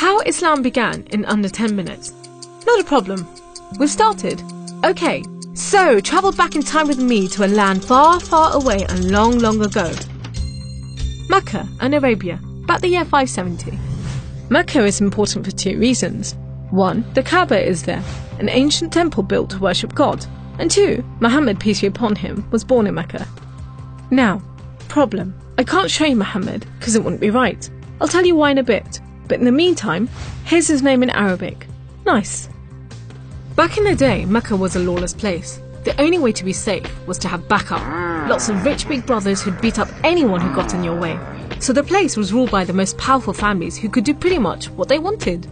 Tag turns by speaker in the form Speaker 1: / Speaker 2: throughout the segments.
Speaker 1: How Islam began in under 10 minutes. Not a problem. We've started. Okay, so travel back in time with me to a land far, far away and long, long ago. Mecca and Arabia, about the year 570. Mecca is important for two reasons. One, the Kaaba is there, an ancient temple built to worship God. And two, Muhammad, peace be upon him, was born in Mecca. Now, problem. I can't show you Muhammad because it wouldn't be right. I'll tell you why in a bit. But in the meantime, here's his name in Arabic. Nice. Back in the day, Mecca was a lawless place. The only way to be safe was to have backup. Lots of rich big brothers who'd beat up anyone who got in your way. So the place was ruled by the most powerful families who could do pretty much what they wanted.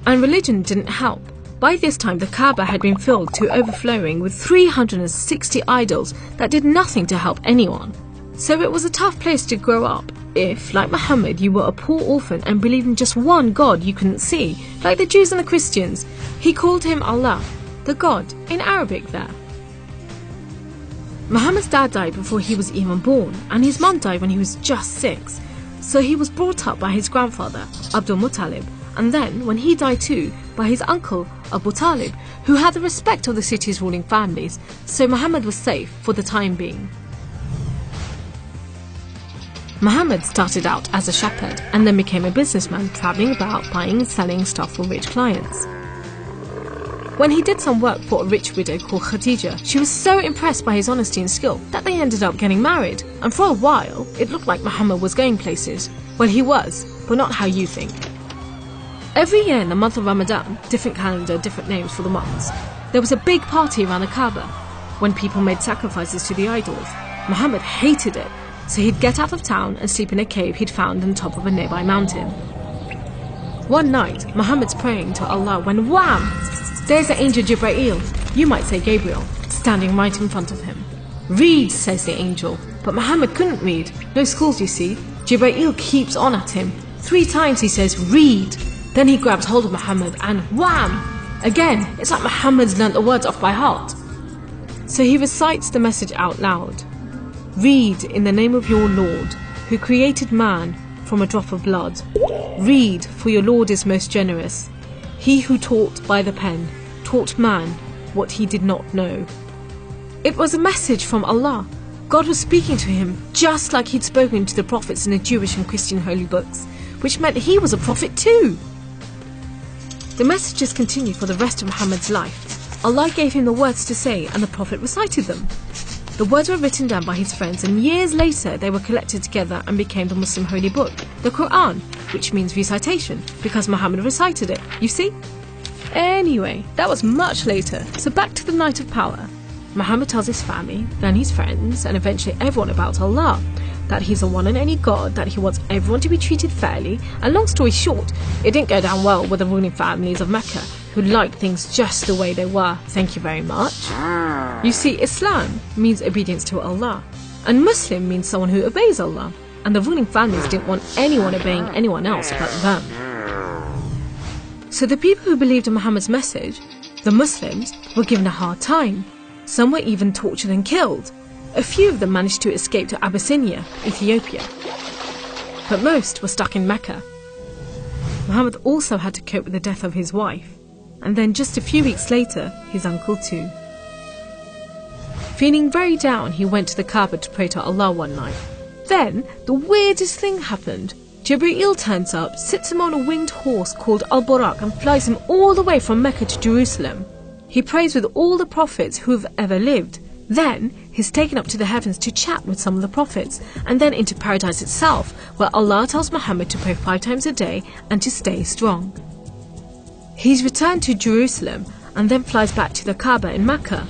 Speaker 1: And religion didn't help. By this time, the Kaaba had been filled to overflowing with 360 idols that did nothing to help anyone. So it was a tough place to grow up if, like Muhammad, you were a poor orphan and believed in just one God you couldn't see, like the Jews and the Christians. He called him Allah, the God, in Arabic there. Muhammad's dad died before he was even born, and his mum died when he was just 6. So he was brought up by his grandfather, Abdul Muttalib, and then, when he died too, by his uncle, Abu Talib, who had the respect of the city's ruling families, so Muhammad was safe for the time being. Muhammad started out as a shepherd and then became a businessman, travelling about buying and selling stuff for rich clients. When he did some work for a rich widow called Khadija, she was so impressed by his honesty and skill that they ended up getting married, and for a while it looked like Muhammad was going places. Well, he was, but not how you think. Every year in the month of Ramadan, different calendar, different names for the months, there was a big party around the Kaaba when people made sacrifices to the idols. Muhammad hated it, so he'd get out of town and sleep in a cave he'd found on the top of a nearby mountain. One night, Muhammad's praying to Allah when wham! There's the angel Jibreel, you might say Gabriel, standing right in front of him. Read, says the angel, but Muhammad couldn't read. No schools, you see. Jibreel keeps on at him. 3 times he says, read. Then he grabs hold of Muhammad and wham! Again, it's like Muhammad's learnt the words off by heart. So he recites the message out loud. Read in the name of your Lord, who created man from a drop of blood. Read, for your Lord is most generous. He who taught by the pen, taught man what he did not know. It was a message from Allah. God was speaking to him just like he'd spoken to the prophets in the Jewish and Christian holy books, which meant he was a prophet too. The messages continued for the rest of Muhammad's life. Allah gave him the words to say and the Prophet recited them. The words were written down by his friends, and years later they were collected together and became the Muslim holy book, the Quran, which means recitation, because Muhammad recited it, you see? Anyway, that was much later, so back to the night of power. Muhammad tells his family, then his friends, and eventually everyone about Allah, that he's the one and only God, that he wants everyone to be treated fairly, and long story short, it didn't go down well with the ruling families of Mecca, who liked things just the way they were, thank you very much. You see, Islam means obedience to Allah, and Muslim means someone who obeys Allah, and the ruling families didn't want anyone obeying anyone else but them. So the people who believed in Muhammad's message, the Muslims, were given a hard time. Some were even tortured and killed. A few of them managed to escape to Abyssinia, Ethiopia. But most were stuck in Mecca. Muhammad also had to cope with the death of his wife, and then just a few weeks later, his uncle too. Feeling very down, he went to the Kaaba to pray to Allah one night. Then, the weirdest thing happened. Jibreel turns up, sits him on a winged horse called Al-Buraq and flies him all the way from Mecca to Jerusalem. He prays with all the prophets who have ever lived. Then, he's taken up to the heavens to chat with some of the prophets, and then into paradise itself, where Allah tells Muhammad to pray 5 times a day and to stay strong. He's returned to Jerusalem and then flies back to the Kaaba in Mecca.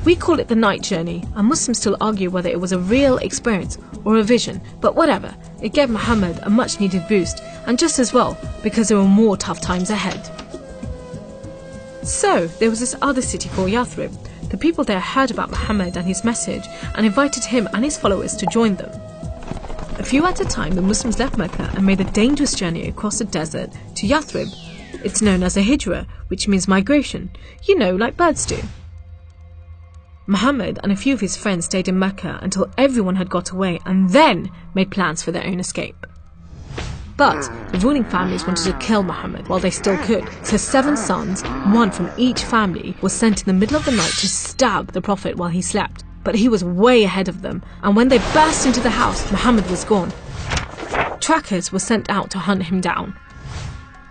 Speaker 1: We call it the night journey, and Muslims still argue whether it was a real experience or a vision, but whatever, it gave Muhammad a much needed boost, and just as well, because there were more tough times ahead. So, there was this other city called Yathrib. The people there heard about Muhammad and his message and invited him and his followers to join them. A few at a time, the Muslims left Mecca and made the dangerous journey across the desert to Yathrib. It's known as a hijra, which means migration, you know, like birds do. Muhammad and a few of his friends stayed in Mecca until everyone had got away and then made plans for their own escape. But the ruling families wanted to kill Muhammad while they still could, so 7 sons, one from each family, was sent in the middle of the night to stab the Prophet while he slept. But he was way ahead of them, and when they burst into the house, Muhammad was gone. Trackers were sent out to hunt him down.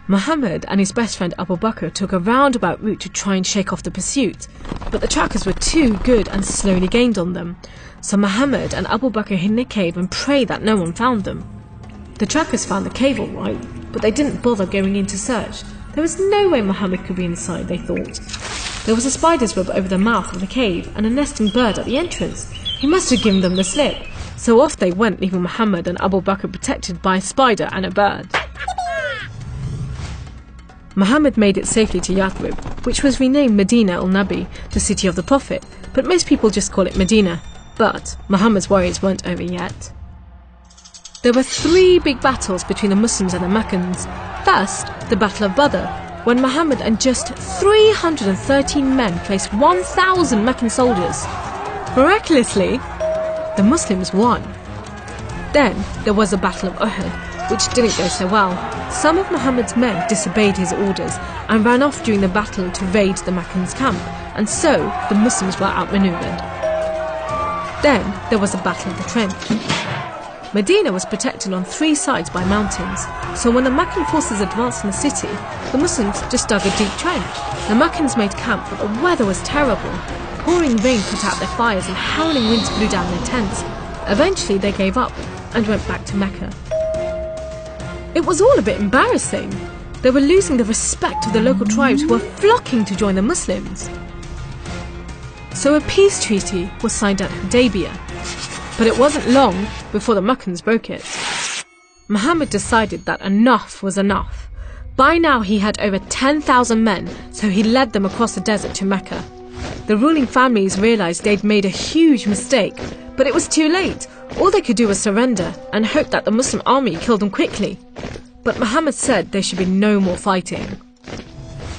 Speaker 1: Muhammad and his best friend Abu Bakr took a roundabout route to try and shake off the pursuit, but the trackers were too good and slowly gained on them. So Muhammad and Abu Bakr hid in a cave and prayed that no one found them. The trackers found the cave all right, but they didn't bother going in to search. There was no way Muhammad could be inside, they thought. There was a spider's web over the mouth of the cave and a nesting bird at the entrance. He must have given them the slip. So off they went, leaving Muhammad and Abu Bakr protected by a spider and a bird. Muhammad made it safely to Yathrib, which was renamed Medina al-Nabi, the city of the Prophet, but most people just call it Medina. But Muhammad's worries weren't over yet. There were 3 big battles between the Muslims and the Meccans. First, the Battle of Badr, when Muhammad and just 313 men faced 1,000 Meccan soldiers. Miraculously, the Muslims won. Then there was the Battle of Uhud, which didn't go so well. Some of Muhammad's men disobeyed his orders and ran off during the battle to raid the Meccans' camp, and so the Muslims were outmaneuvered. Then there was the Battle of the Trench. Medina was protected on 3 sides by mountains, so when the Meccan forces advanced in the city, the Muslims just dug a deep trench. The Meccans made camp, but the weather was terrible. Pouring rain put out their fires and howling winds blew down their tents. Eventually they gave up and went back to Mecca. It was all a bit embarrassing. They were losing the respect of the local tribes who were flocking to join the Muslims. So a peace treaty was signed at Hudaybiyah. But it wasn't long before the Meccans broke it. Muhammad decided that enough was enough. By now he had over 10,000 men, so he led them across the desert to Mecca. The ruling families realised they'd made a huge mistake, but it was too late. All they could do was surrender and hope that the Muslim army killed them quickly. But Muhammad said there should be no more fighting.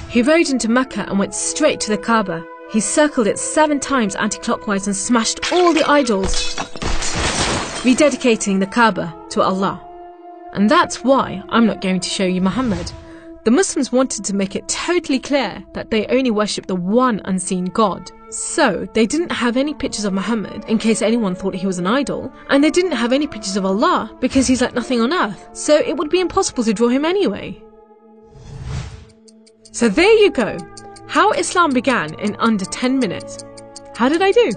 Speaker 1: He rode into Mecca and went straight to the Kaaba. He circled it 7 times anti-clockwise and smashed all the idols, rededicating the Kaaba to Allah. And that's why I'm not going to show you Muhammad. The Muslims wanted to make it totally clear that they only worship the one unseen God. So they didn't have any pictures of Muhammad in case anyone thought he was an idol, and they didn't have any pictures of Allah because he's like nothing on earth, so it would be impossible to draw him anyway. So there you go. How Islam began in under 10 minutes. How did I do?